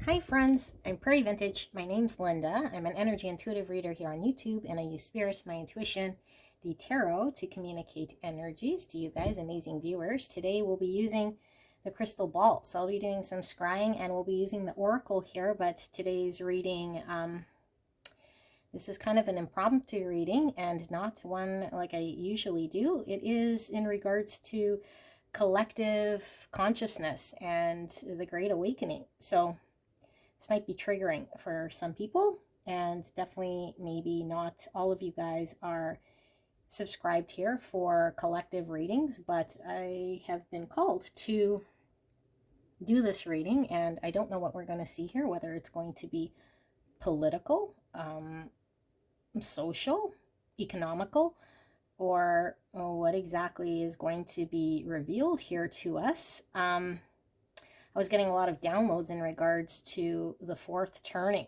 Hi friends, I'm Prairie Vintage. My name's Linda. I'm an energy intuitive reader here on YouTube, and I use spirit, my intuition, the tarot to communicate energies to you guys, amazing viewers. Today we'll be using the crystal ball. So I'll be doing some scrying and we'll be using the oracle here, but today's reading, this is kind of an impromptu reading and not one like I usually do. It is in regards to collective consciousness and the Great Awakening. So this might be triggering for some people, and definitely maybe not all of you guys are subscribed here for collective readings, but I have been called to do this reading, and I don't know what we're going to see here, whether it's going to be political, social, economical, or what exactly is going to be revealed here to us. I was getting a lot of downloads in regards to the fourth turning,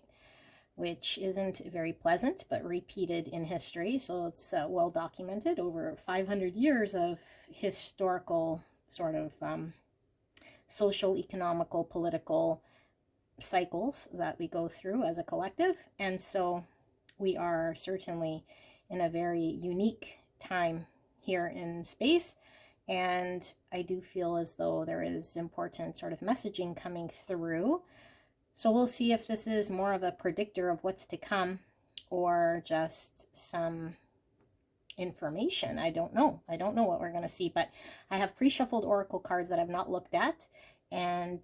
which isn't very pleasant, but repeated in history. So it's well documented over 500 years of historical sort of social, economical, political cycles that we go through as a collective. And so we are certainly in a very unique time here in space. And I do feel as though there is important sort of messaging coming through. So we'll see if this is more of a predictor of what's to come or just some information. I don't know. I don't know what we're going to see, but I have pre-shuffled oracle cards that I've not looked at. And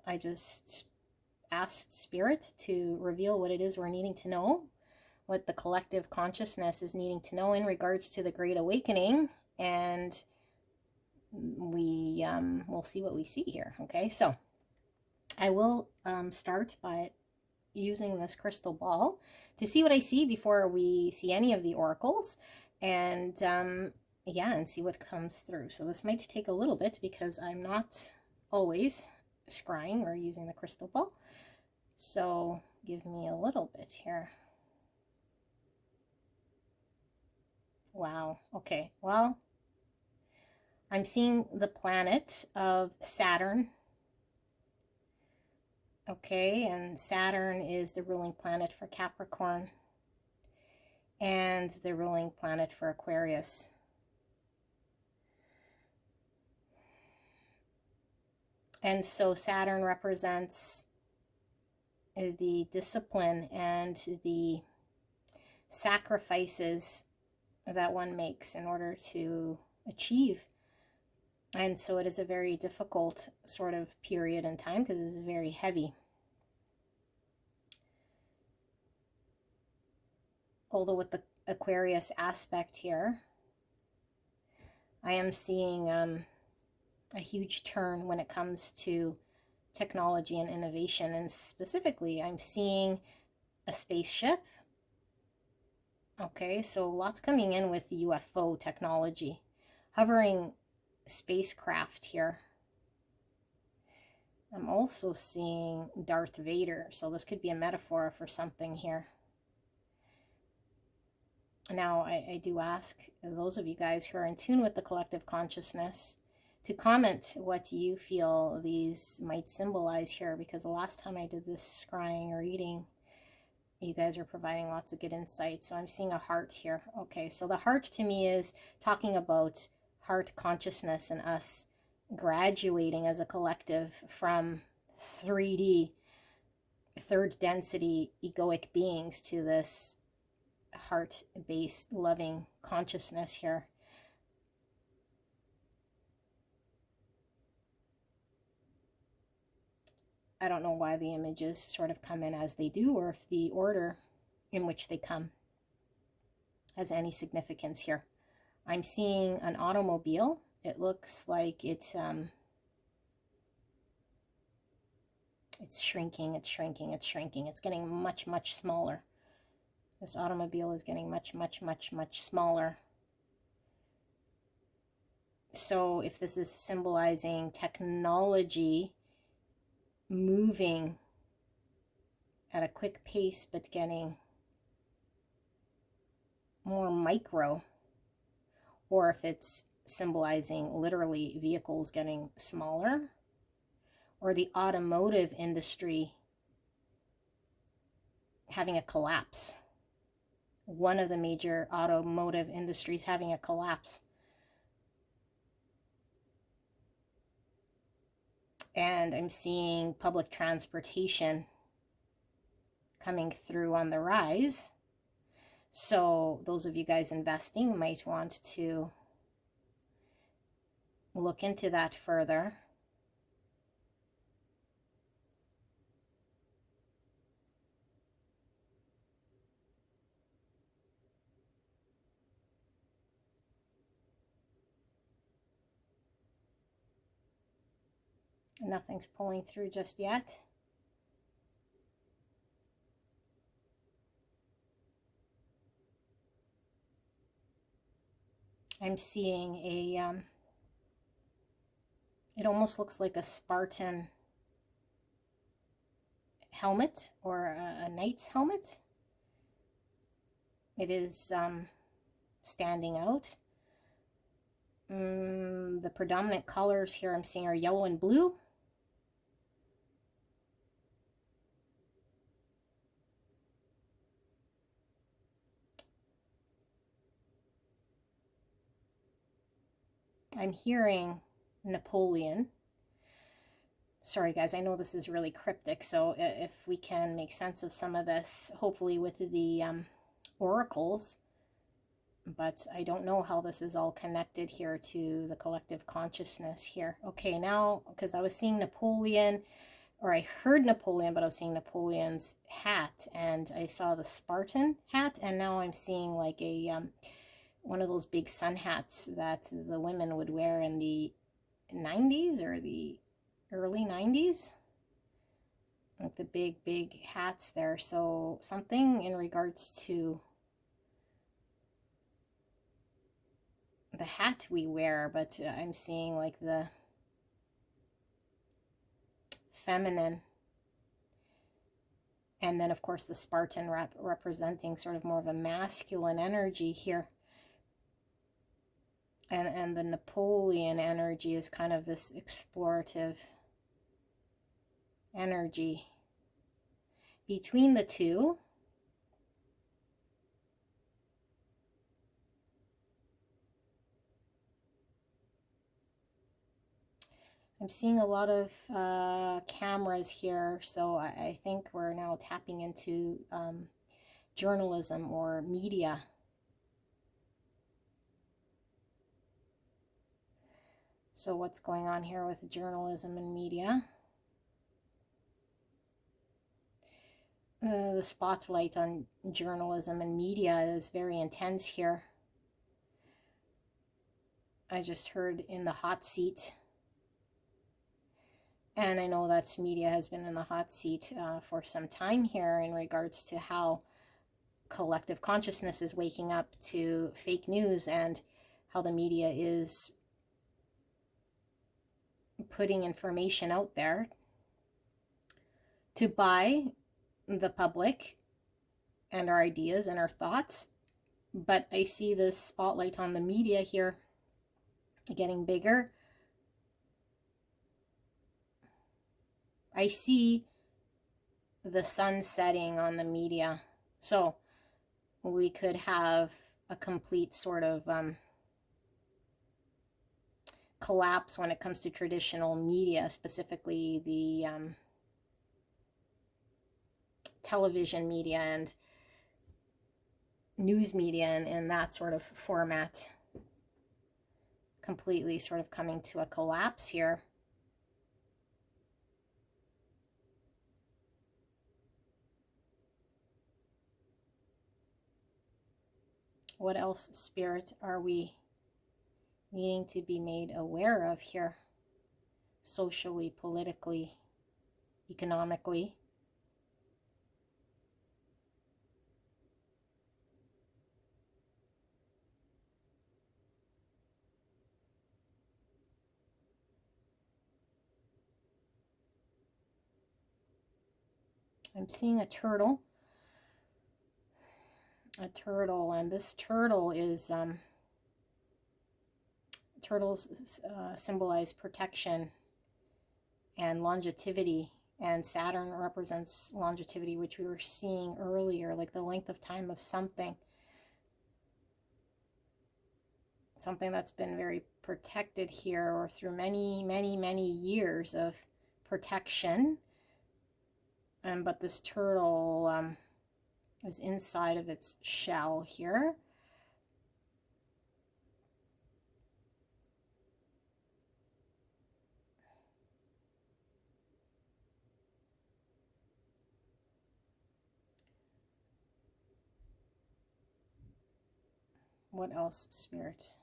I just asked Spirit to reveal what it is we're needing to know, what the collective consciousness is needing to know in regards to the Great Awakening, and we'll see what we see here. Okay, so I will start by using this crystal ball to see what I see before we see any of the oracles, and yeah, and see what comes through. So this might take a little bit because I'm not always scrying or using the crystal ball. So give me a little bit here. Wow. Okay. Well, I'm seeing the planet of Saturn. Okay, and Saturn is the ruling planet for Capricorn and the ruling planet for Aquarius. And so Saturn represents the discipline and the sacrifices that one makes in order to achieve. And so it is a very difficult sort of period in time because this is very heavy. Although with the Aquarius aspect here, I am seeing a huge turn when it comes to technology and innovation. And specifically, I'm seeing a spaceship. Okay, so lots coming in with the UFO technology. Hovering spacecraft here. I'm also seeing Darth Vader, so this could be a metaphor for something here. Now, I do ask those of you guys who are in tune with the collective consciousness to comment what you feel these might symbolize here, because the last time I did this scrying or reading, you guys are providing lots of good insight. So I'm seeing a heart here. Okay, so the heart to me is talking about heart consciousness and us graduating as a collective from 3D, third density egoic beings to this heart-based loving consciousness here. I don't know why the images sort of come in as they do, or if the order in which they come has any significance here. I'm seeing an automobile. It looks like it's shrinking, it's shrinking, it's shrinking. It's getting much, much smaller. This automobile is getting much, much, much, much smaller. So if this is symbolizing technology moving at a quick pace but getting more micro, or if it's symbolizing literally vehicles getting smaller, or the automotive industry having a collapse. One of the major automotive industries having a collapse. And I'm seeing public transportation coming through on the rise. So those of you guys investing might want to look into that further. Nothing's pulling through just yet. I'm seeing a, it almost looks like a Spartan helmet or a knight's helmet. It is standing out. The predominant colors here I'm seeing are yellow and blue. I'm hearing Napoleon. Sorry guys, I know this is really cryptic, so if we can make sense of some of this, hopefully with the oracles, but I don't know how this is all connected here to the collective consciousness here. Okay, now, because I was seeing Napoleon, or I heard Napoleon, but I was seeing Napoleon's hat, and I saw the Spartan hat, and now I'm seeing like a one of those big sun hats that the women would wear in the 90s or the early 90s. Like the big hats there. So something in regards to the hat we wear, but I'm seeing like the feminine. And then of course the Spartan representing sort of more of a masculine energy here. And the Napoleon energy is kind of this explorative energy. Between the two, I'm seeing a lot of cameras here, so I think we're now tapping into journalism or media. So what's going on here with journalism and media? The spotlight on journalism and media is very intense here. I just heard in the hot seat. And I know that media has been in the hot seat for some time here in regards to how collective consciousness is waking up to fake news and how the media is putting information out there to buy the public and our ideas and our thoughts. But I see this spotlight on the media here getting bigger. I see the sun setting on the media. So we could have a complete sort of collapse when it comes to traditional media, specifically the television media and news media and that sort of format completely sort of coming to a collapse here. What else, Spirit, are we needing to be made aware of here? Socially, politically, economically. I'm seeing a turtle. A turtle, and this turtle is turtles symbolize protection and longevity, and Saturn represents longevity, which we were seeing earlier, like the length of time of something that's been very protected here, or through many years of protection. But this turtle is inside of its shell here. What else, Spirit?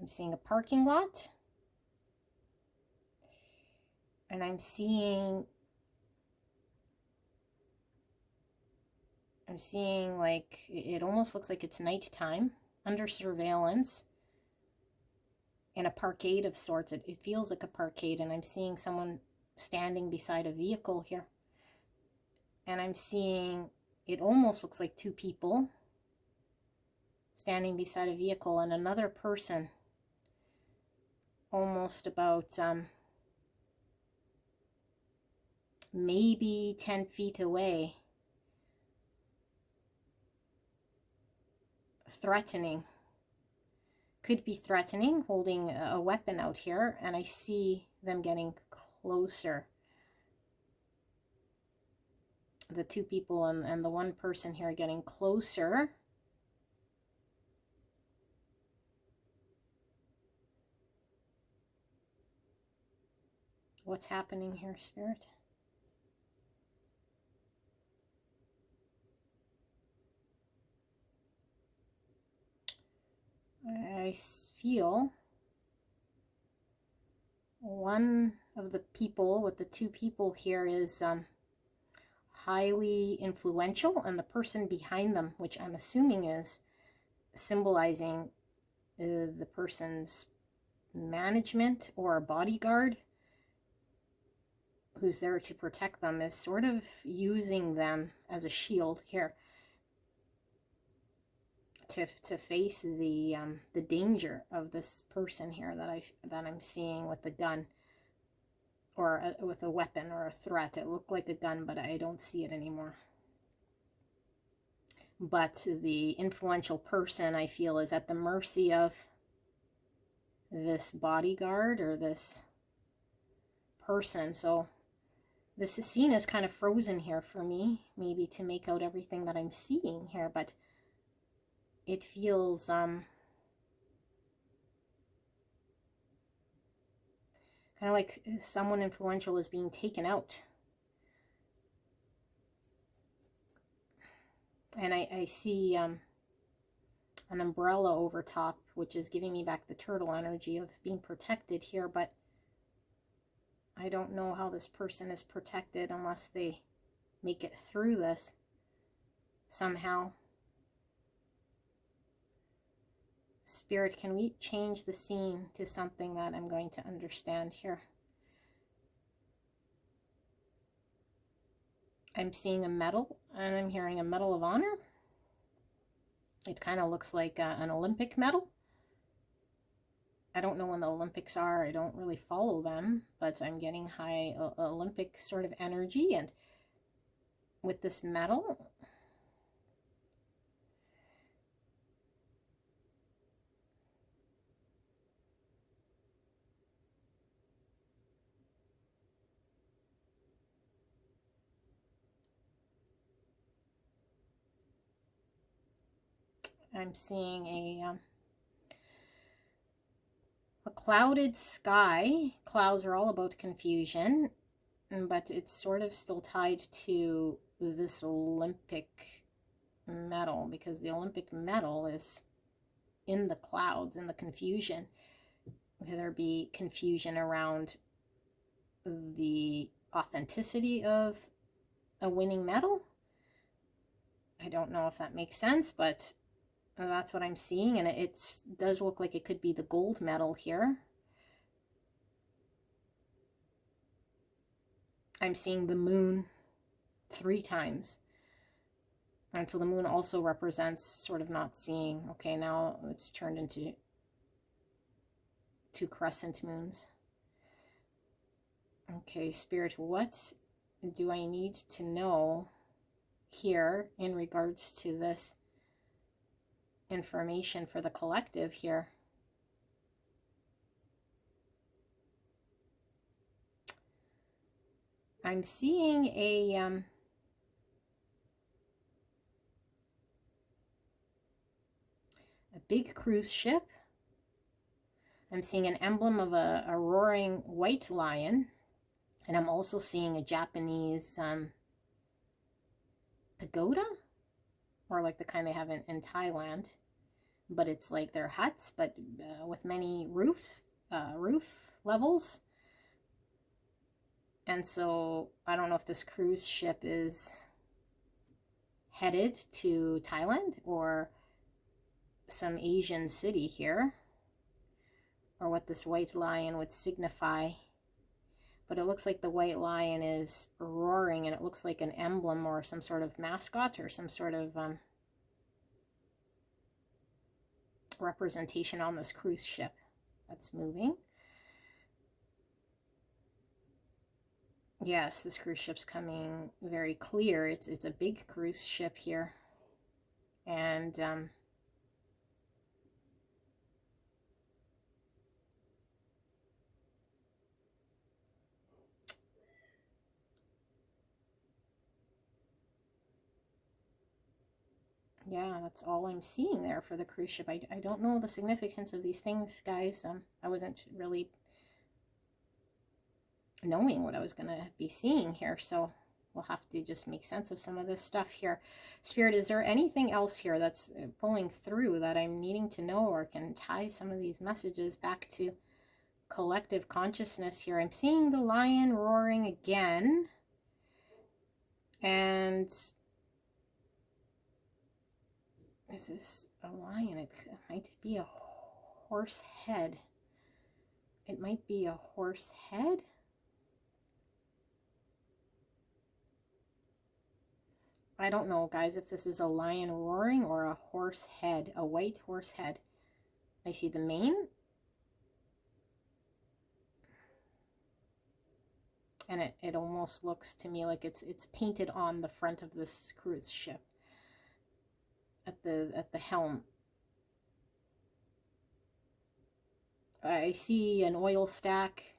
I'm seeing a parking lot. And I'm seeing like, it almost looks like it's nighttime, under surveillance, in a parkade of sorts. It feels like a parkade, and I'm seeing someone standing beside a vehicle here. And I'm seeing, it almost looks like two people standing beside a vehicle, and another person almost about maybe 10 feet away, threatening. Could be threatening, holding a weapon out here, and I see them getting closer. The two people and the one person here getting closer. What's happening here, Spirit? I feel one of the people with the two people here is highly influential, and the person behind them, which I'm assuming is symbolizing the person's management or a bodyguard who's there to protect them, is sort of using them as a shield here to face the danger of this person here that I'm seeing with the gun, or with a weapon or a threat. It looked like a gun, but I don't see it anymore. But the influential person, I feel, is at the mercy of this bodyguard or this person. So this scene is kind of frozen here for me, maybe to make out everything that I'm seeing here, but it feels kind of like someone influential is being taken out. And I see an umbrella over top, which is giving me back the turtle energy of being protected here, but I don't know how this person is protected unless they make it through this somehow. Spirit, can we change the scene to something that I'm going to understand here? I'm seeing a medal, and I'm hearing a Medal of Honor. It kind of looks like an Olympic medal. I don't know when the Olympics are. I don't really follow them, but I'm getting high Olympic sort of energy, and with this medal, I'm seeing a clouded sky. Clouds are all about confusion, but it's sort of still tied to this Olympic medal, because the Olympic medal is in the clouds, in the confusion. Could there be confusion around the authenticity of a winning medal? I don't know if that makes sense, but that's what I'm seeing, and it does look like it could be the gold medal here. I'm seeing the moon 3 times. And so the moon also represents sort of not seeing. Okay, now it's turned into 2 crescent moons. Okay, Spirit, what do I need to know here in regards to this information for the collective here? I'm seeing a big cruise ship. I'm seeing an emblem of a roaring white lion. And I'm also seeing a Japanese pagoda, or like the kind they have in Thailand. But it's like their huts, but with many roof levels. And so I don't know if this cruise ship is headed to Thailand or some Asian city here, or what this white lion would signify. But it looks like the white lion is roaring, and it looks like an emblem or some sort of mascot or some sort of representation on this cruise ship that's moving. Yes, this cruise ship's coming very clear. It's a big cruise ship here. And yeah, that's all I'm seeing there for the cruise ship. I don't know the significance of these things, guys. I wasn't really knowing what I was going to be seeing here, so we'll have to just make sense of some of this stuff here. Spirit, is there anything else here that's pulling through that I'm needing to know, or can tie some of these messages back to collective consciousness here? I'm seeing the lion roaring again, and is this a lion? It might be a horse head. It might be a horse head. I don't know, guys, if this is a lion roaring or a horse head, a white horse head. I see the mane. And it almost looks to me like it's painted on the front of this cruise ship. At the helm. I see an oil stack.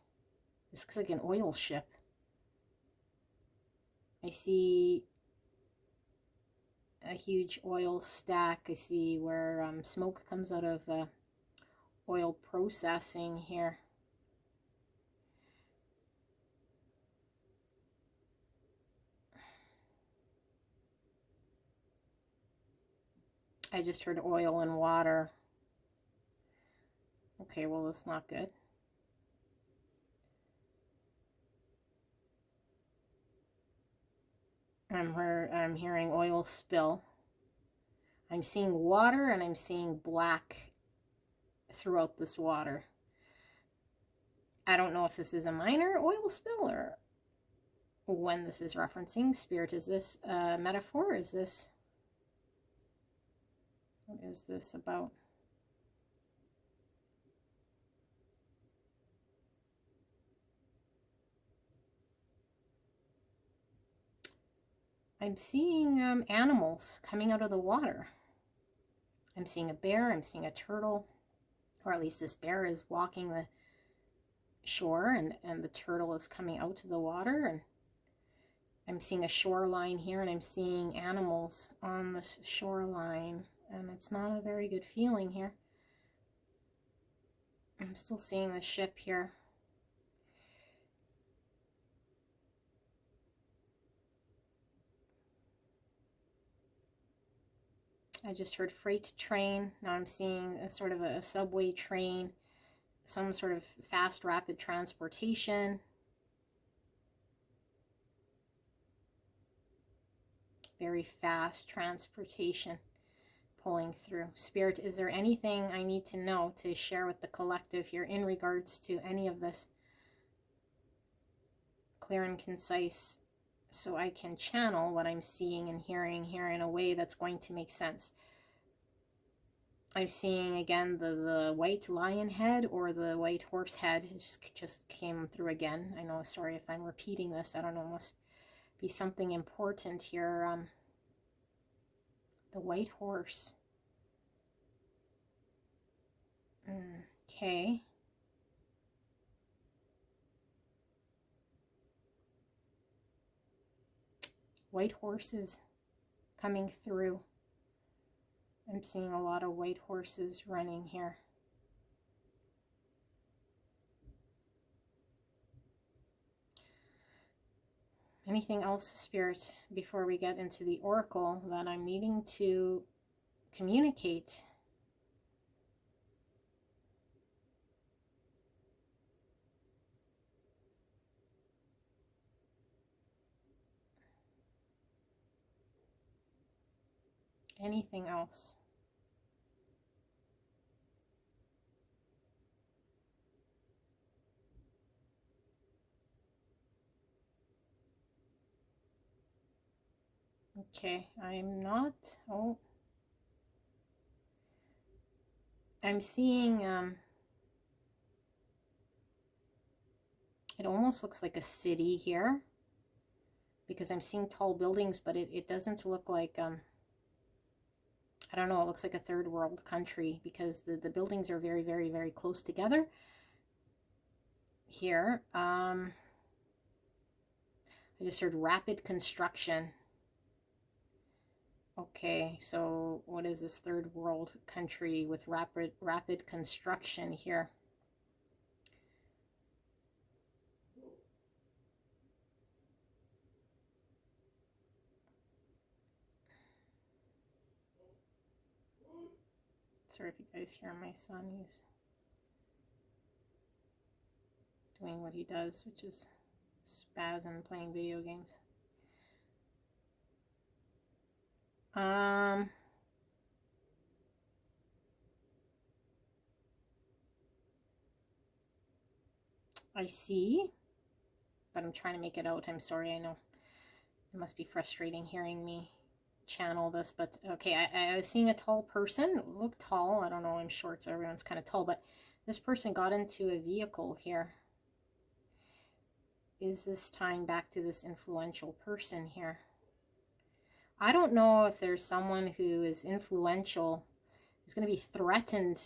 This looks like an oil ship. I see a huge oil stack. I see where smoke comes out of oil processing here. I just heard oil and water. Okay, well, that's not good. I'm hearing oil spill. I'm seeing water, and I'm seeing black throughout this water. I don't know if this is a minor oil spill or when this is referencing. Spirit, is this a metaphor? Is this... what is this about? I'm seeing animals coming out of the water. I'm seeing a bear, I'm seeing a turtle, or at least this bear is walking the shore, and the turtle is coming out to the water, and I'm seeing a shoreline here, and I'm seeing animals on the shoreline, and it's not a very good feeling here. I'm still seeing the ship here. I just heard freight train. Now I'm seeing a sort of a subway train, some sort of fast, rapid transportation. Very fast transportation pulling through. Spirit, is there anything I need to know to share with the collective here in regards to any of this? Clear and concise, so I can channel what I'm seeing and hearing here in a way that's going to make sense. I'm seeing again the white lion head or the white horse head. It just came through again. I know, sorry if I'm repeating this. I don't know, must be something important here. The white horse. Okay. White horses coming through. I'm seeing a lot of white horses running here. Anything else, Spirit, before we get into the oracle that I'm needing to communicate? Anything else? Okay, I'm not, oh, I'm seeing, it almost looks like a city here, because I'm seeing tall buildings, but it doesn't look like, I don't know, it looks like a third world country, because the buildings are very, very, very close together here. I just heard rapid construction. Okay, so what is this third world country with rapid construction here? Sorry if you guys hear my son. He's doing what he does, which is spaz and playing video games. I see, but I'm trying to make it out. I'm sorry, I know. It must be frustrating hearing me channel this, but okay, I was seeing a tall person. Look tall. I don't know, I'm short, so everyone's kind of tall, but this person got into a vehicle here. Is this tying back to this influential person here? I don't know if there's someone who is influential who's going to be threatened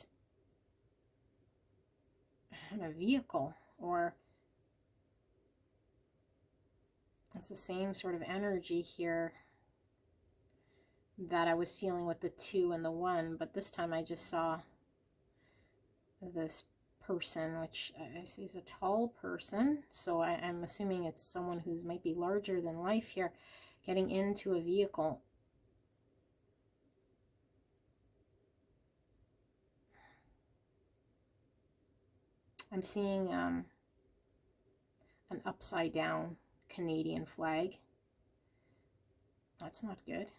in a vehicle, or it's the same sort of energy here that I was feeling with the 2 and the 1, but this time I just saw this person, which I see is a tall person, so I'm assuming it's someone who's might be larger than life here, getting into a vehicle. I'm seeing an upside down Canadian flag. That's not good.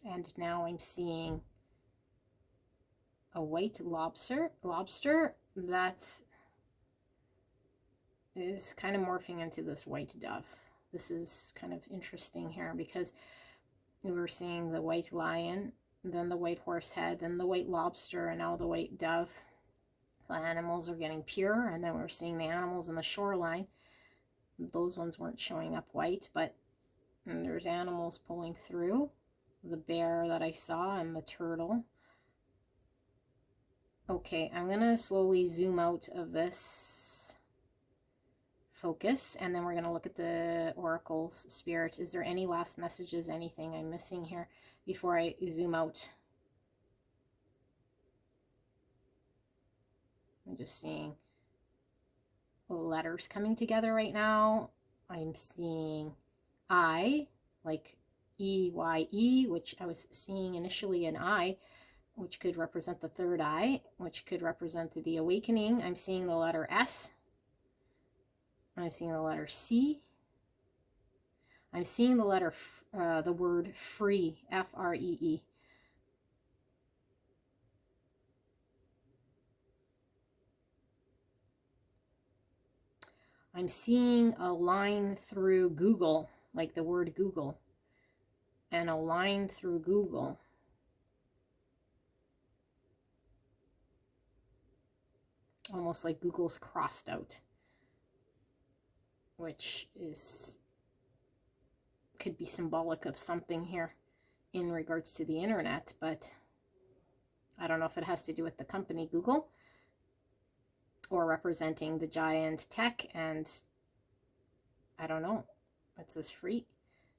And now I'm seeing a white lobster that is kind of morphing into this white dove. This is kind of interesting here, because we were seeing the white lion, then the white horse head, then the white lobster, and now the white dove. The animals are getting pure, and then we're seeing the animals in the shoreline. Those ones weren't showing up white, but there's animals pulling through. The bear that I saw and the turtle. Okay, I'm going to slowly zoom out of this focus, and then we're going to look at the oracles. Spirit, is there any last messages, anything I'm missing here before I zoom out? I'm just seeing letters coming together right now. I'm seeing I, like E-Y-E, which I was seeing initially an I, which could represent the third eye, which could represent the awakening. I'm seeing the letter S. I'm seeing the letter C. I'm seeing the letter, the word free, F-R-E-E. I'm seeing a line through Google, like the word Google, and a line through Google. Almost like Google's crossed out, which could be symbolic of something here in regards to the internet, but I don't know if it has to do with the company Google or representing the giant tech, and I don't know. It says free,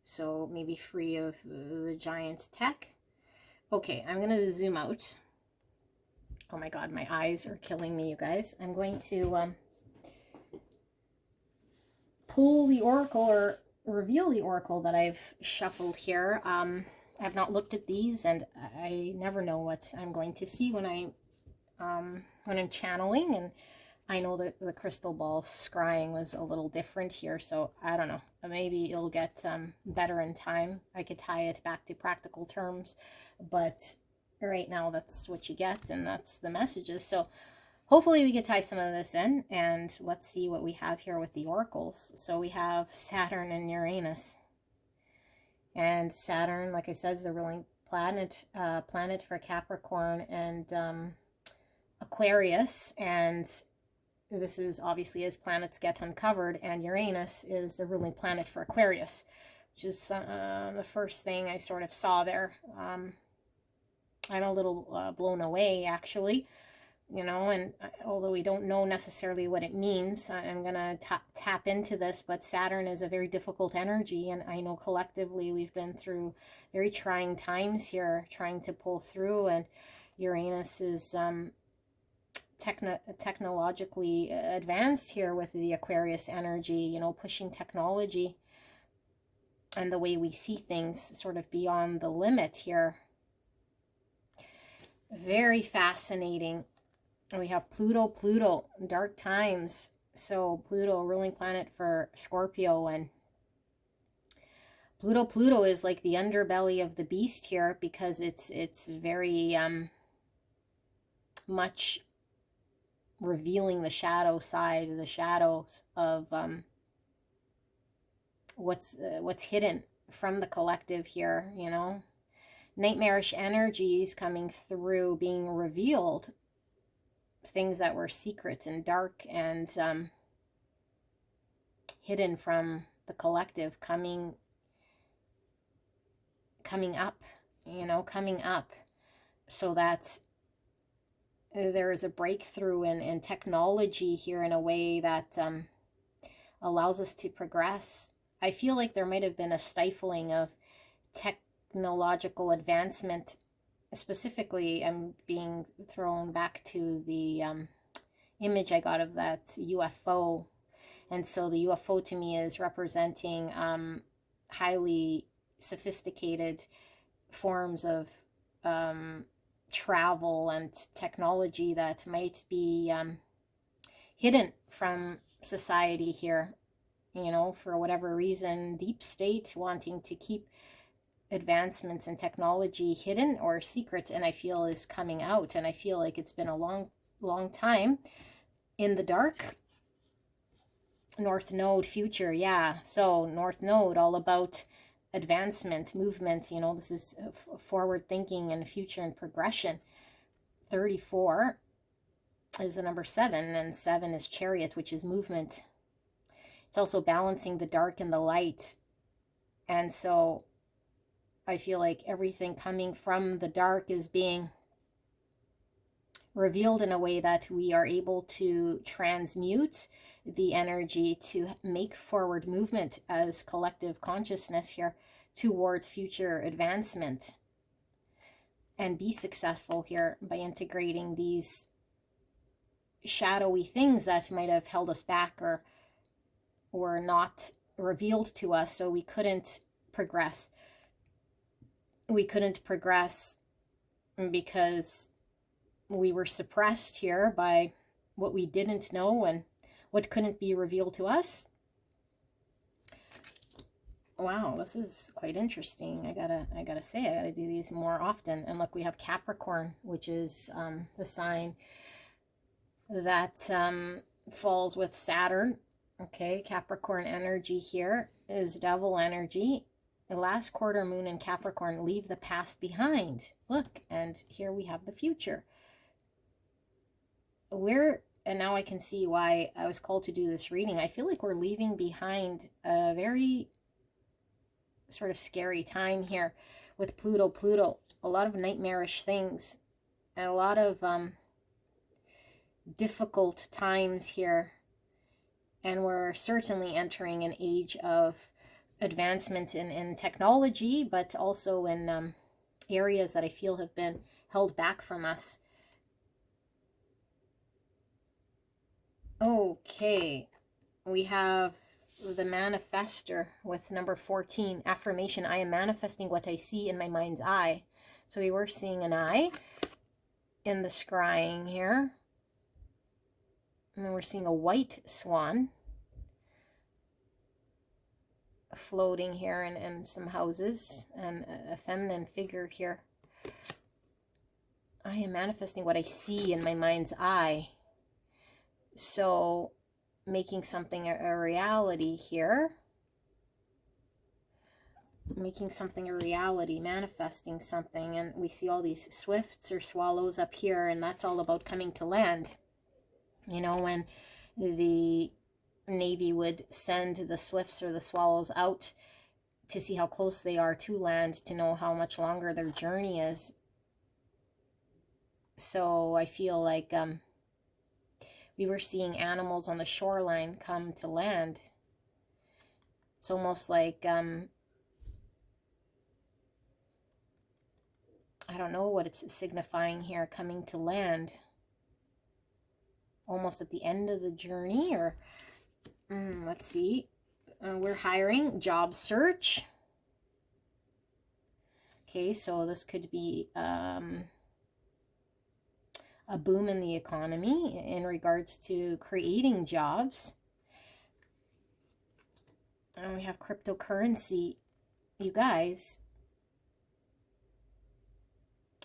so maybe free of the giant tech. Okay, I'm going to zoom out. Oh my god, my eyes are killing me, you guys. I'm going to pull the oracle, or reveal the oracle that I've shuffled here. I've not looked at these, and I never know what I'm going to see when I'm channeling, and I know that the crystal ball scrying was a little different here, so I don't know. Maybe it'll get better in time. I could tie it back to practical terms, but right now that's what you get, and that's the messages. So hopefully we could tie some of this in, and let's see what we have here with the oracles. So we have Saturn and Uranus. And Saturn, like I said, is the ruling planet for Capricorn and Aquarius. And this is obviously as planets get uncovered. And Uranus is the ruling planet for Aquarius, which is the first thing I sort of saw there. I'm a little blown away, actually. You know, and although we don't know necessarily what it means, I'm going to tap into this, but Saturn is a very difficult energy, and I know collectively we've been through very trying times here, trying to pull through, and Uranus is technologically advanced here with the Aquarius energy, you know, pushing technology and the way we see things sort of beyond the limit here. Very fascinating. And we have Pluto, dark times. So Pluto, ruling planet for Scorpio, and Pluto is like the underbelly of the beast here, because it's very much revealing the shadow side, the shadows of what's hidden from the collective here, you know. Nightmarish energies coming through, being revealed. Things that were secret and dark and hidden from the collective coming up, you know, coming up, so that there is a breakthrough in technology here in a way that allows us to progress. I feel like there might have been a stifling of technological advancement. Specifically, I'm being thrown back to the image I got of that UFO. And so the UFO to me is representing highly sophisticated forms of travel and technology that might be hidden from society here, you know, for whatever reason, deep state wanting to keep advancements in technology hidden or secret, and I feel is coming out, and I feel like it's been a long time in the dark. North Node future, yeah. So North Node, all about advancement, movement, you know, this is forward thinking and future and progression. 34 is the number 7, and 7 is Chariot, which is movement. It's also balancing the dark and the light. And so I feel like everything coming from the dark is being revealed in a way that we are able to transmute the energy to make forward movement as collective consciousness here towards future advancement, and be successful here by integrating these shadowy things that might have held us back or were not revealed to us, so we couldn't progress. We couldn't progress because we were suppressed here by what we didn't know and what couldn't be revealed to us. Wow, this is quite interesting. I gotta say, I gotta do these more often. And look, we have Capricorn, which is the sign that falls with Saturn. Okay, Capricorn energy here is devil energy. The last quarter moon in Capricorn, leave the past behind. Look, and here we have the future. And now I can see why I was called to do this reading. I feel like we're leaving behind a very sort of scary time here with Pluto. A lot of nightmarish things and a lot of difficult times here. And we're certainly entering an age of advancement in technology, but also in areas that I feel have been held back from us. Okay, we have the manifester with number 14, affirmation. I am manifesting what I see in my mind's eye. So we were seeing an eye in the scrying here. And then we're seeing a white swan floating here in some houses, and a feminine figure here. I am manifesting what I see in my mind's eye. So making something a reality here. Making something a reality, manifesting something. And we see all these swifts or swallows up here, and that's all about coming to land. You know, when the Navy would send the swifts or the swallows out to see how close they are to land, to know how much longer their journey is. So I feel like we were seeing animals on the shoreline come to land. It's almost like, I don't know what it's signifying here, coming to land. Almost at the end of the journey, or let's see. We're hiring, job search. Okay, so this could be a boom in the economy in regards to creating jobs. And we have cryptocurrency. You guys,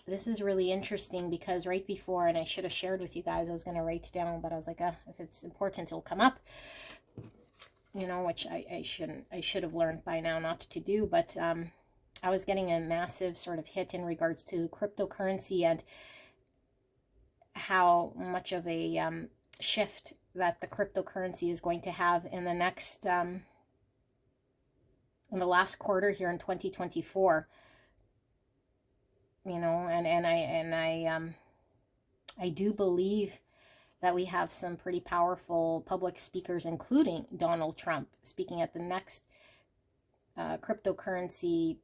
this is really interesting because right before, and I should have shared with you guys, I was going to write down, but I was like, if it's important, it'll come up. You know, which I should have learned by now not to do. But I was getting a massive sort of hit in regards to cryptocurrency and how much of a shift that the cryptocurrency is going to have in the next, in the last quarter here in 2024. You know, and I do believe that we have some pretty powerful public speakers, including Donald Trump, speaking at the next cryptocurrency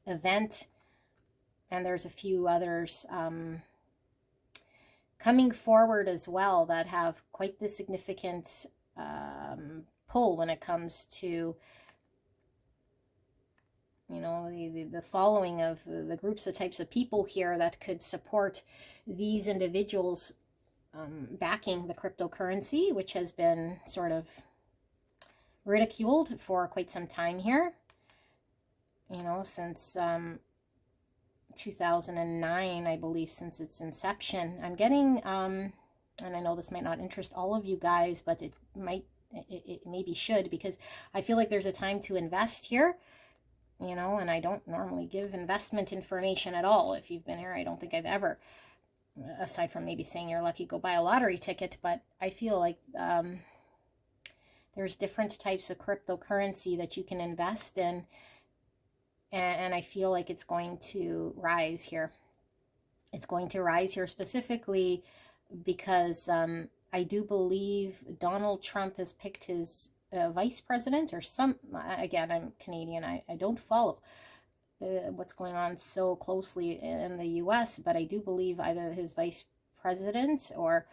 event. And there's a few others coming forward as well that have quite the significant pull when it comes to, you know, the following of the groups of types of people here that could support these individuals backing the cryptocurrency, which has been sort of ridiculed for quite some time here, you know, since 2009, I believe, since its inception. I'm getting, and I know this might not interest all of you guys, but it maybe should, because I feel like there's a time to invest here. You know, and I don't normally give investment information at all. If you've been here, I don't think I've ever, aside from maybe saying you're lucky, go buy a lottery ticket. But I feel like there's different types of cryptocurrency that you can invest in. And I feel like it's going to rise here. It's going to rise here specifically because I do believe Donald Trump has picked his vice president, or some, again, I'm Canadian, I don't follow what's going on so closely in the US, but I do believe either his vice president or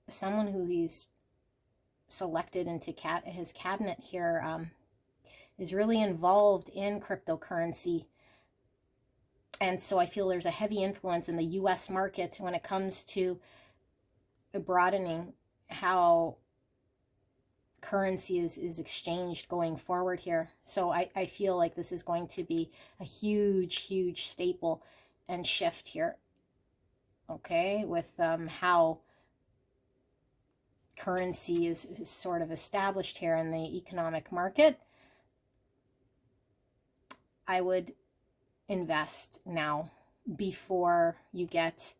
someone who he's selected into his cabinet here is really involved in cryptocurrency. And so I feel there's a heavy influence in the US market when it comes to broadening how currency is exchanged going forward here. So I feel like this is going to be a huge staple and shift here, okay, with how currency is sort of established here in the economic market, I would invest now before you get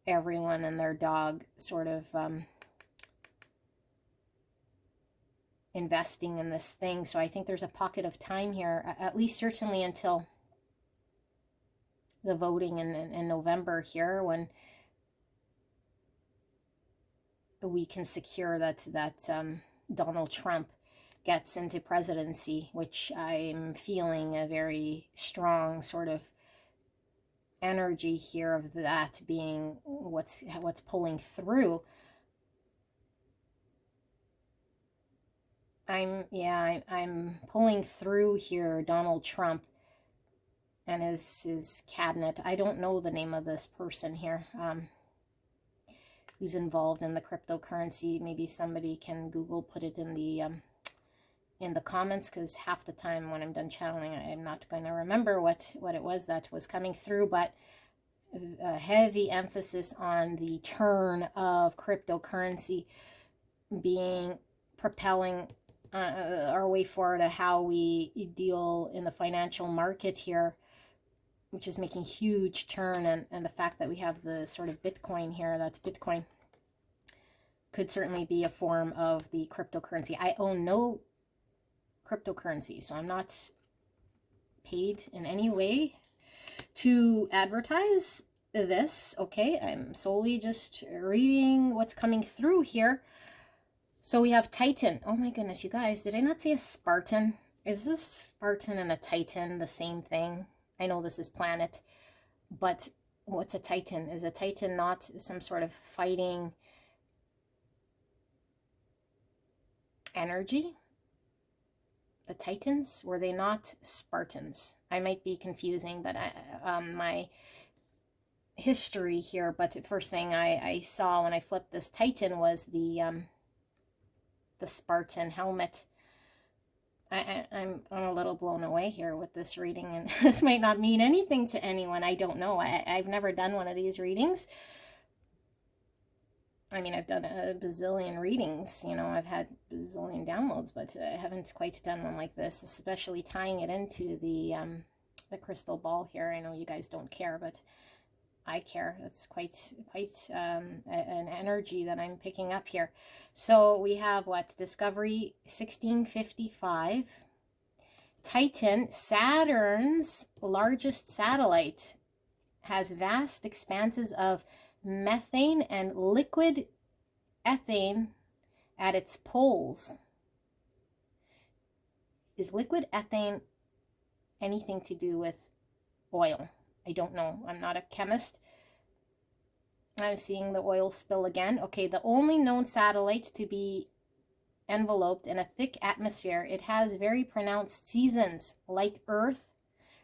everyone and their dog sort of investing in this thing. So I think there's a pocket of time here, at least certainly until the voting in November here, when we can secure that Donald Trump gets into presidency, which I'm feeling a very strong sort of energy here of that being what's pulling through. I'm pulling through here Donald Trump and his cabinet. I don't know the name of this person here who's involved in the cryptocurrency. Maybe somebody can Google, put it in the comments, because half the time when I'm done channeling, I'm not going to remember what it was that was coming through. But a heavy emphasis on the turn of cryptocurrency being propelling our way forward to how we deal in the financial market here, which is making huge turn. And the fact that we have the sort of Bitcoin here, that's Bitcoin, could certainly be a form of the cryptocurrency. I own no cryptocurrency, so I'm not paid in any way to advertise this. Okay, I'm solely just reading what's coming through here. So we have Titan. Oh my goodness, you guys, did I not say a Spartan? Is this Spartan and a Titan the same thing? I know this is planet, but what's a Titan? Is a Titan not some sort of fighting energy? The Titans, were they not Spartans? I might be confusing, but my history here, but the first thing I saw when I flipped this Titan was the Spartan helmet. I'm a little blown away here with this reading, and this might not mean anything to anyone. I don't know. I've never done one of these readings. I mean, I've done a bazillion readings, you know, I've had a bazillion downloads, but I haven't quite done one like this, especially tying it into the crystal ball here. I know you guys don't care, but I care. It's quite an energy that I'm picking up here. So we have what? Discovery 1655. Titan, Saturn's largest satellite, has vast expanses of methane and liquid ethane at its poles. Is liquid ethane anything to do with oil? I don't know. I'm not a chemist. I'm seeing the oil spill again. Okay, the only known satellite to be enveloped in a thick atmosphere. It has very pronounced seasons, like Earth,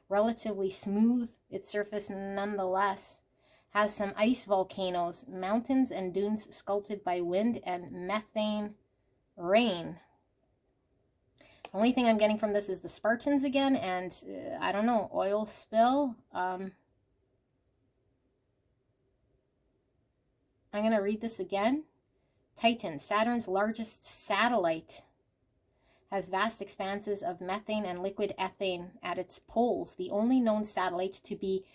relatively smooth. Its surface nonetheless has some ice volcanoes, mountains and dunes sculpted by wind and methane rain. The only thing I'm getting from this is the Spartans again, and I don't know, oil spill. I'm going to read this again. Titan, Saturn's largest satellite, has vast expanses of methane and liquid ethane at its poles. The only known satellite to be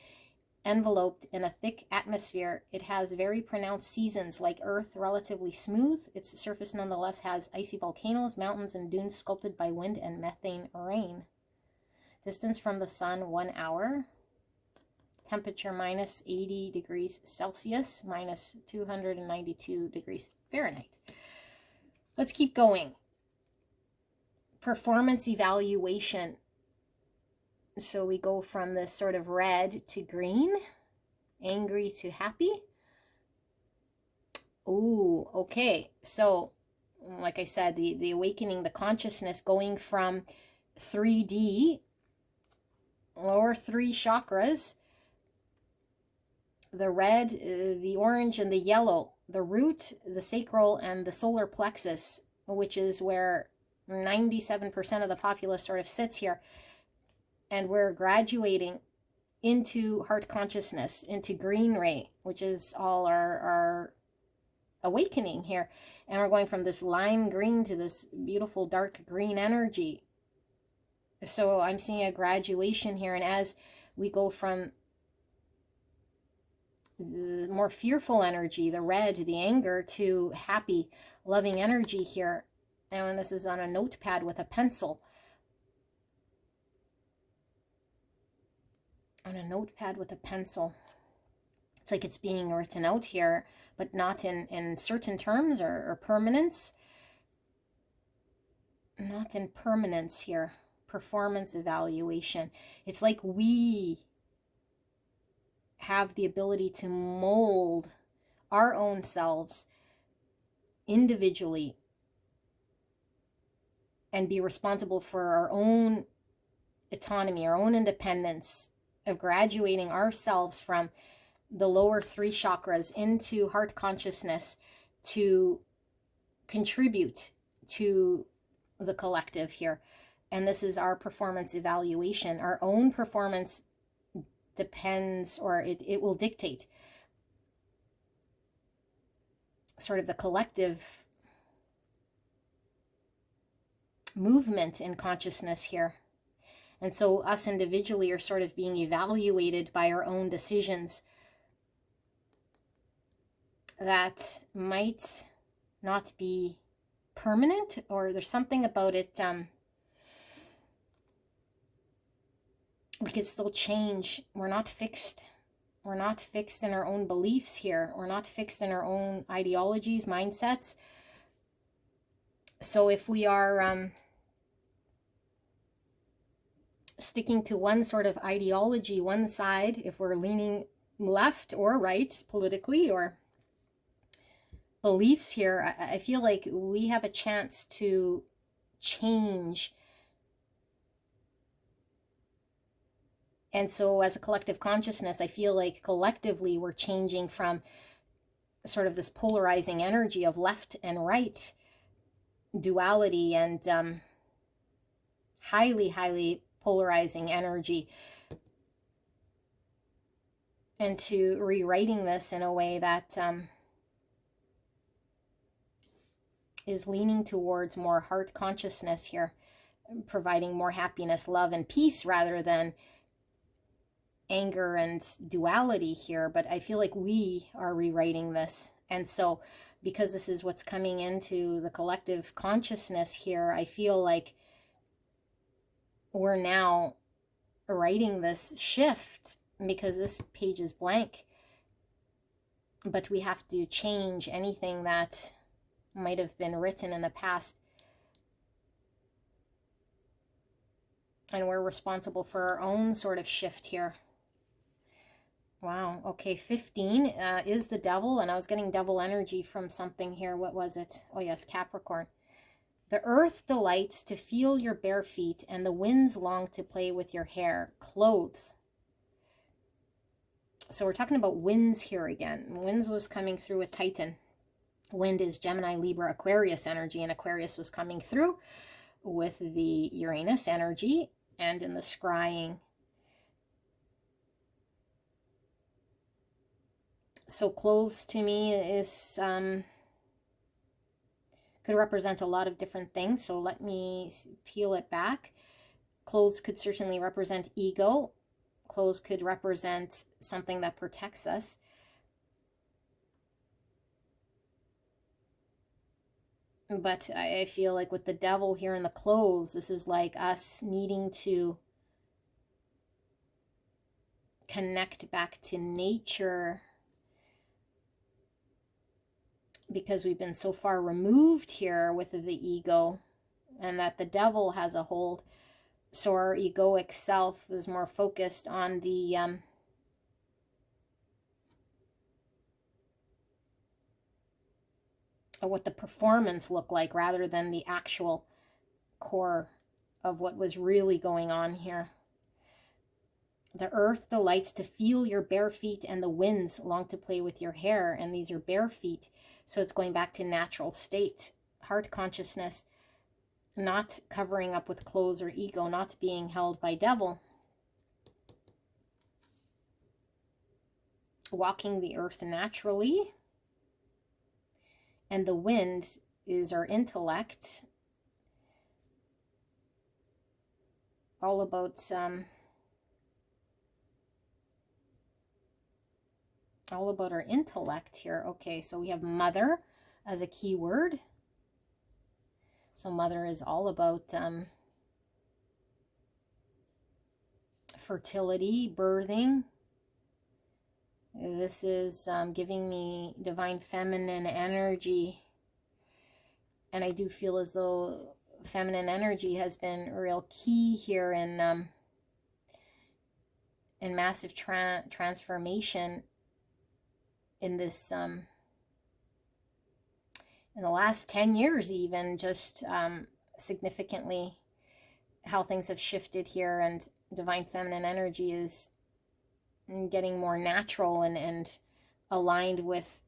enveloped in a thick atmosphere. It has very pronounced seasons, like Earth, relatively smooth. Its surface nonetheless has icy volcanoes, mountains, and dunes sculpted by wind and methane rain. Distance from the sun, 1 hour. Temperature minus 80 degrees Celsius, minus 292 degrees Fahrenheit. Let's keep going. Performance evaluation. So we go from this sort of red to green, angry to happy. Ooh, okay. So, like I said, the awakening, the consciousness going from 3D, lower 3 chakras, the red, the orange, and the yellow, the root, the sacral, and the solar plexus, which is where 97% of the populace sort of sits here. And we're graduating into heart consciousness, into green ray, which is all our awakening here. And we're going from this lime green to this beautiful dark green energy. So I'm seeing a graduation here. And as we go from the more fearful energy, the red, the anger, to happy, loving energy here. And when this is on a notepad with a pencil. On a notepad with a pencil. It's like it's being written out here, but not in certain terms or permanence. Not in permanence here. Performance evaluation. It's like we have the ability to mold our own selves individually and be responsible for our own autonomy, our own independence, of graduating ourselves from the lower 3 chakras into heart consciousness to contribute to the collective here. And this is our performance evaluation. Our own performance depends, or it will dictate sort of the collective movement in consciousness here. And so us individually are sort of being evaluated by our own decisions that might not be permanent, or there's something about it we could still change. We're not fixed. We're not fixed in our own beliefs here. We're not fixed in our own ideologies, mindsets. So if we are sticking to one sort of ideology, one side, if we're leaning left or right politically, or beliefs here, I feel like we have a chance to change. And so as a collective consciousness, I feel like collectively we're changing from sort of this polarizing energy of left and right duality and highly polarizing energy, and to rewriting this in a way that is leaning towards more heart consciousness here, providing more happiness, love, and peace rather than anger and duality here. But I feel like we are rewriting this. And so because this is what's coming into the collective consciousness here, I feel like we're now writing this shift, because this page is blank, but we have to change anything that might have been written in the past, and we're responsible for our own sort of shift here. Wow. Okay, 15 is the devil, and I was getting devil energy from something here. What was it? Oh yes, Capricorn. The earth delights to feel your bare feet, and the winds long to play with your hair. Clothes. So we're talking about winds here again. Winds was coming through with Titan. Wind is Gemini, Libra, Aquarius energy, and Aquarius was coming through with the Uranus energy and in the scrying. So clothes to me is could represent a lot of different things. So let me peel it back. Clothes could certainly represent ego. Clothes could represent something that protects us. But I feel like with the devil here in the clothes, this is like us needing to connect back to nature, because we've been so far removed here with the ego, and that the devil has a hold. So our egoic self is more focused on the what the performance looked like, rather than the actual core of what was really going on here. The earth delights to feel your bare feet, and the winds long to play with your hair. And these are bare feet. So it's going back to natural state, heart consciousness, not covering up with clothes or ego, not being held by devil. Walking the earth naturally. And the wind is our intellect, all about our intellect here. Okay, so we have mother as a key word. So mother is all about fertility, birthing. This is giving me divine feminine energy. And I do feel as though feminine energy has been real key here in massive transformation in this in the last 10 years, even just significantly how things have shifted here, and divine feminine energy is getting more natural and aligned with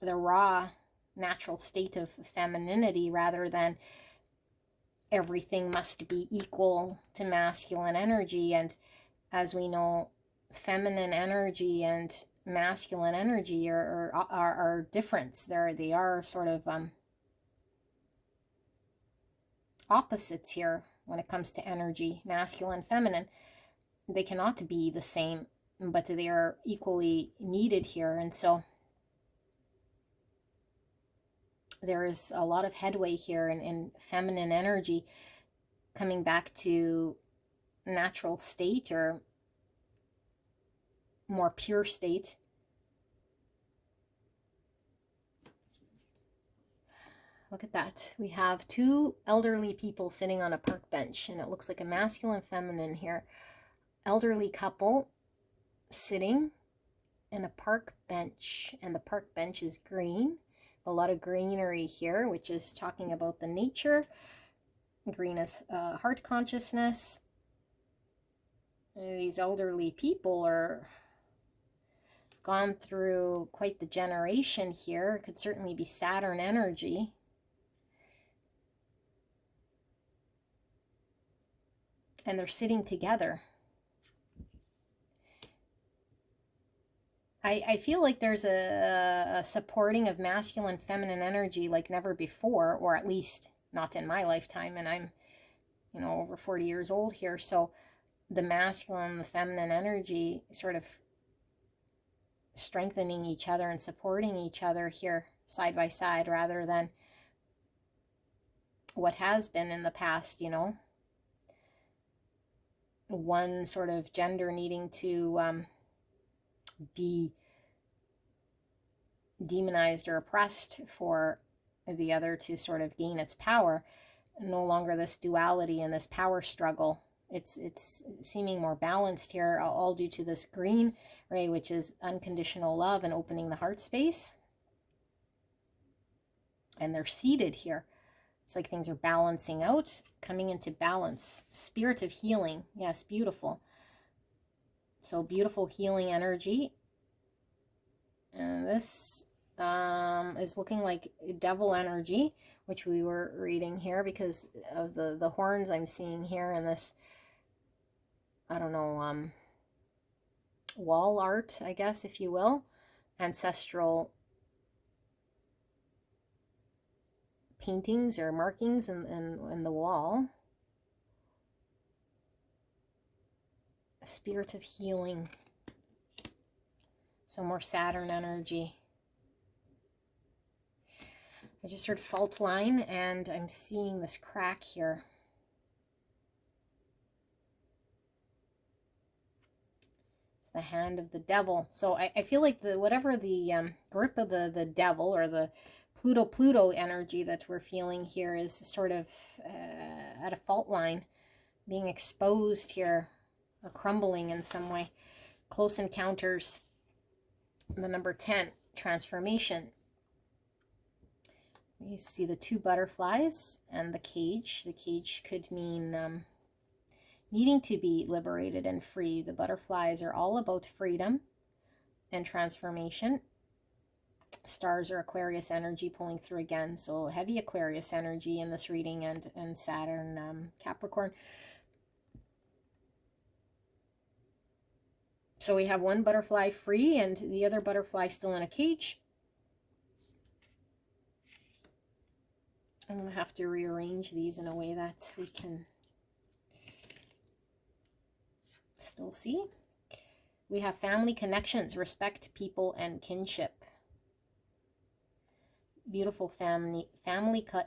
the raw natural state of femininity, rather than everything must be equal to masculine energy. And as we know, feminine energy and masculine energy are different. They are sort of opposites here when it comes to energy. Masculine, feminine, they cannot be the same, but they are equally needed here. And so there is a lot of headway here in feminine energy coming back to natural state, or more pure state. Look at that. We have two elderly people sitting on a park bench, and it looks like a masculine, feminine here. Elderly couple sitting in a park bench, and the park bench is green. A lot of greenery here, which is talking about the nature. Green is heart consciousness. These elderly people are gone through quite the generation here. It could certainly be Saturn energy. And they're sitting together. I feel like there's a supporting of masculine, feminine energy like never before, or at least not in my lifetime. And I'm, over 40 years old here. So the masculine, the feminine energy sort of strengthening each other and supporting each other here side by side, rather than what has been in the past, one sort of gender needing to be demonized or oppressed for the other to sort of gain its power. No longer this duality and this power struggle. It's seeming more balanced here, all due to this green ray, which is unconditional love and opening the heart space. And they're seated here. It's like things are balancing out, coming into balance. Spirit of healing. Yes, beautiful. So beautiful healing energy. And this is looking like devil energy, which we were reading here because of the horns I'm seeing here in this, I don't know, wall art, I guess, if you will. Ancestral paintings or markings in the wall. A spirit of healing. So more Saturn energy. I just heard fault line, and I'm seeing this crack here. It's the hand of the devil. So I feel like whatever the grip of the devil, or the Pluto energy that we're feeling here, is sort of at a fault line, being exposed here, or crumbling in some way. Close encounters. The number 10, transformation. You see the two butterflies and the cage. The cage could mean needing to be liberated and free. The butterflies are all about freedom and transformation. Stars are Aquarius energy pulling through again. So heavy Aquarius energy in this reading, and Saturn Capricorn. So we have one butterfly free and the other butterfly still in a cage. I'm going to have to rearrange these in a way that we can still see. We have family connections, respect, people, and kinship. Beautiful family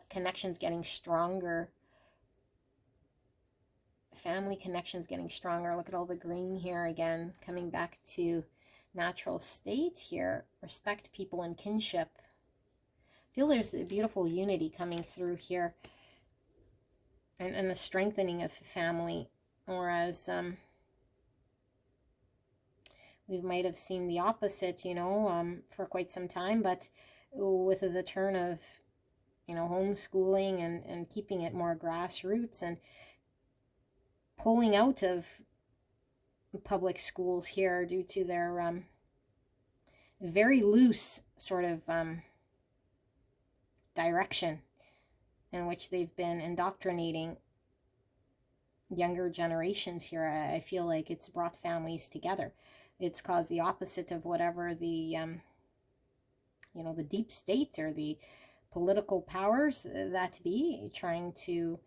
connections getting stronger. Family connections getting stronger. Look at all the green here again, coming back to natural state here. Respect, people, and kinship. I feel there's a beautiful unity coming through here, and the strengthening of family. Whereas we might have seen the opposite, you know, for quite some time, but with the turn of, you know, homeschooling and keeping it more grassroots and pulling out of public schools here due to their very loose sort of direction in which they've been indoctrinating younger generations here. I feel like it's brought families together. It's caused the opposite of whatever the, you know, the deep state or the political powers that be trying to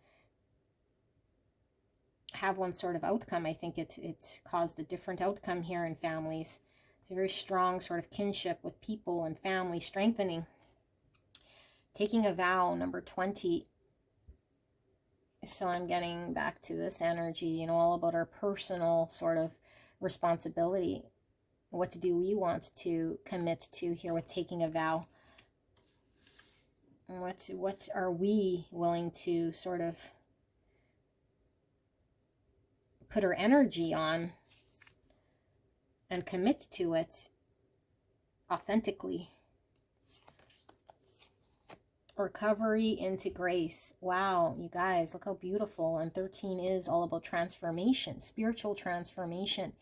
have one sort of outcome. I think it's caused a different outcome here in families. It's a very strong sort of kinship with people and family strengthening. Taking a vow, number 20. So I'm getting back to this energy, you know, all about our personal sort of responsibility. What do we want to commit to here with taking a vow? What are we willing to sort of put our energy on and commit to it authentically? Recovery into grace. Wow, you guys, look how beautiful. And 13 is all about transformation, spiritual transformation.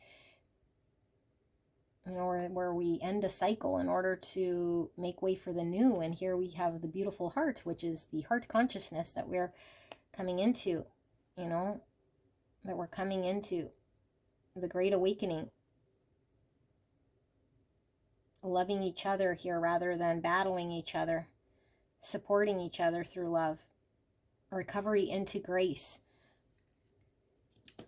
You know, where we end a cycle in order to make way for the new. And here we have the beautiful heart, which is the heart consciousness that we're coming into, you know, that we're coming into the great awakening. Loving each other here rather than battling each other. Supporting each other through love. Recovery into grace.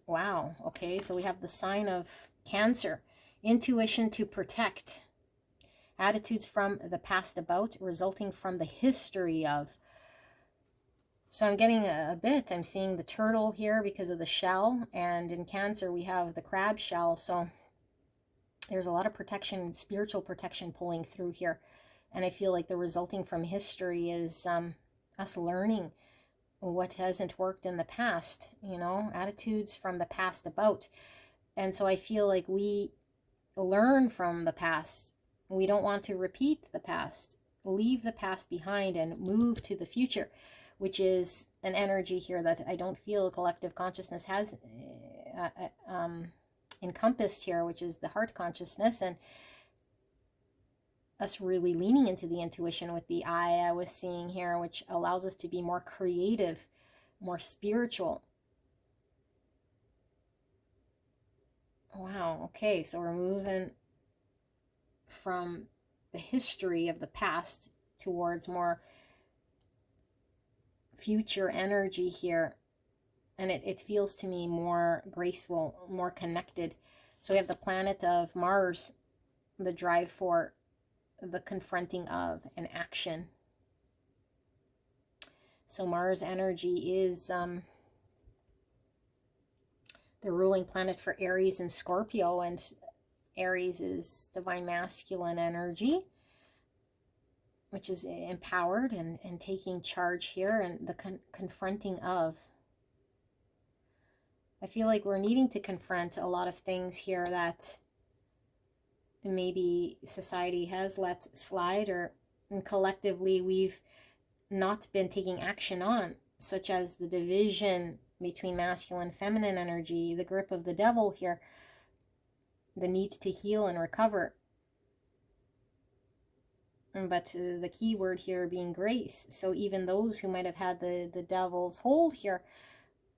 Wow. Okay, so we have the sign of Cancer. Intuition to protect. Attitudes from the past about, resulting from the history of. So I'm getting a bit. I'm seeing the turtle here because of the shell. And in Cancer, we have the crab shell. So there's a lot of protection, spiritual protection pulling through here. And I feel like the resulting from history is us learning what hasn't worked in the past, you know, attitudes from the past about. And so I feel like we learn from the past. We don't want to repeat the past, leave the past behind and move to the future, which is an energy here that I don't feel collective consciousness has encompassed here, which is the heart consciousness. And us really leaning into the intuition with the eye I was seeing here, which allows us to be more creative, more spiritual. Wow, okay, so we're moving from the history of the past towards more future energy here. And it feels to me more graceful, more connected. So we have the planet of Mars, the drive for the confronting of an action. So Mars energy is the ruling planet for Aries and Scorpio, and Aries is divine masculine energy, which is empowered and taking charge here, and the confronting of. I feel like we're needing to confront a lot of things here that maybe society has let slide, or collectively we've not been taking action on, such as the division between masculine and feminine energy, the grip of the devil here, the need to heal and recover. But the key word here being grace. So even those who might have had the devil's hold here,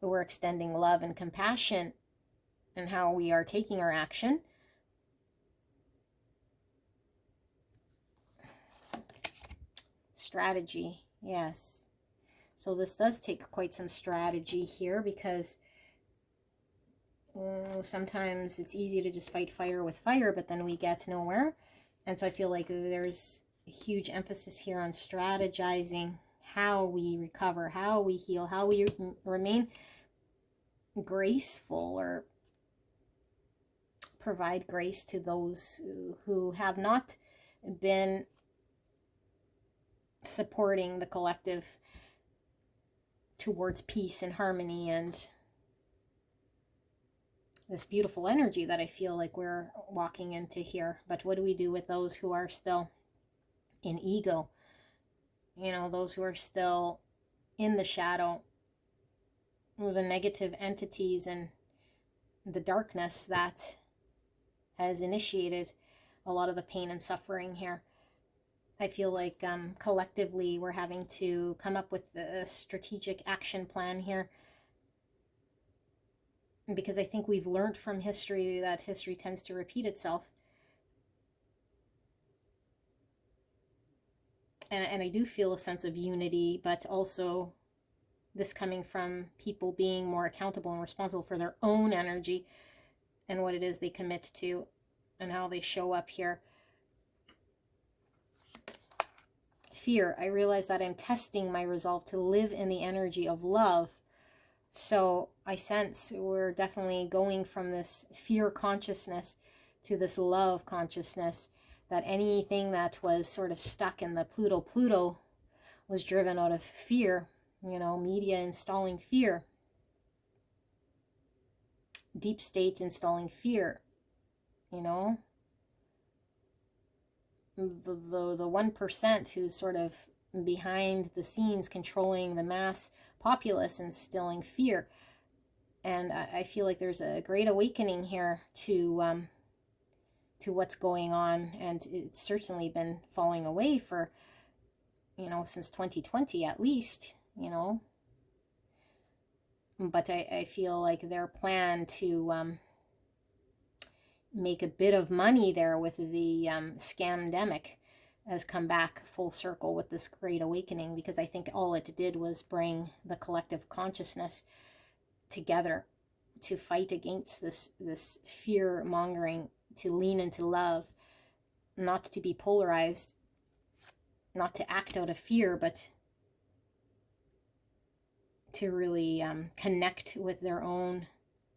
we're extending love and compassion and how we are taking our action. Strategy, yes. So this does take quite some strategy here, because sometimes it's easy to just fight fire with fire, but then we get nowhere. And so I feel like there's a huge emphasis here on strategizing how we recover, how we heal, how we remain graceful, or provide grace to those who have not been supporting the collective towards peace and harmony and this beautiful energy that I feel like we're walking into here. But what do we do with those who are still in ego? You know, those who are still in the shadow, the negative entities and the darkness that has initiated a lot of the pain and suffering here. I feel like collectively we're having to come up with a strategic action plan here, because I think we've learned from history that history tends to repeat itself. And I do feel a sense of unity, but also this coming from people being more accountable and responsible for their own energy and what it is they commit to and how they show up here. Fear. I realize that I'm testing my resolve to live in the energy of love. So I sense we're definitely going from this fear consciousness to this love consciousness, that anything that was sort of stuck in the Pluto was driven out of fear, you know, media installing fear, deep state installing fear, you know, the 1% who's sort of behind the scenes controlling the mass populace, instilling fear. And I feel like there's a great awakening here to what's going on, and it's certainly been falling away for, you know, since 2020 at least, you know. But I feel like their plan to make a bit of money there with the scamdemic has come back full circle with this great awakening, because I think all it did was bring the collective consciousness together to fight against this fear mongering, to lean into love, not to be polarized, not to act out of fear, but to really connect with their own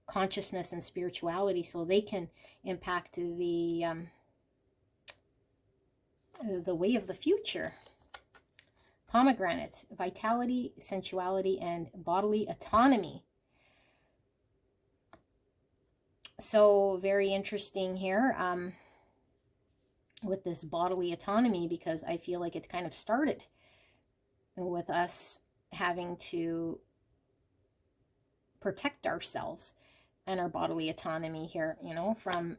consciousness and spirituality, so they can impact the way of the future. Pomegranate. Vitality, sensuality, and bodily autonomy. So very interesting here with this bodily autonomy, because I feel like it kind of started with us having to protect ourselves and our bodily autonomy here, you know, from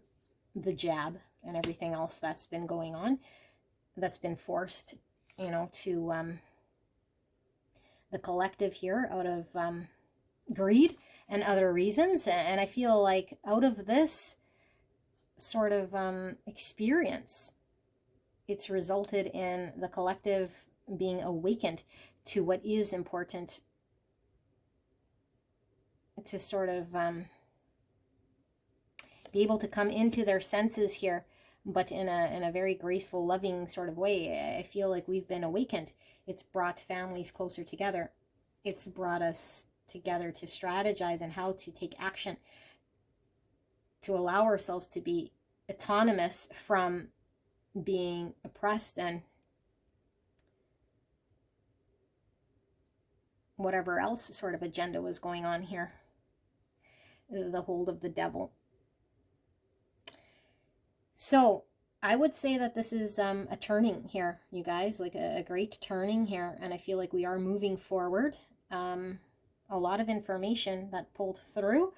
the jab and everything else that's been going on, that's been forced, you know, to the collective here out of greed and other reasons. And I feel like out of this sort of experience, it's resulted in the collective being awakened to what is important, to sort of be able to come into their senses here, but in a very graceful, loving sort of way. I feel like we've been awakened. It's brought families closer together. It's brought us together to strategize and how to take action, to allow ourselves to be autonomous from being oppressed and whatever else sort of agenda was going on here, the hold of the devil. So I would say that this is a turning here, you guys, like a great turning here. And I feel like we are moving forward. A lot of information that pulled through.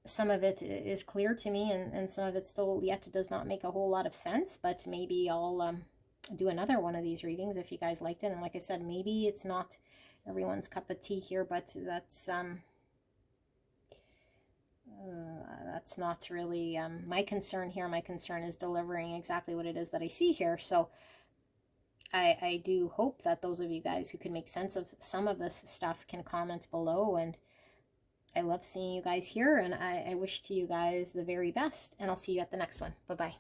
Some of it is clear to me, and some of it still yet does not make a whole lot of sense. But maybe I'll do another one of these readings if you guys liked it. And like I said, maybe it's not everyone's cup of tea here, but that's not really my concern here. My concern is delivering exactly what it is that I see here. So I do hope that those of you guys who can make sense of some of this stuff can comment below, and I love seeing you guys here, and I wish to you guys the very best, and I'll see you at the next one. Bye-bye.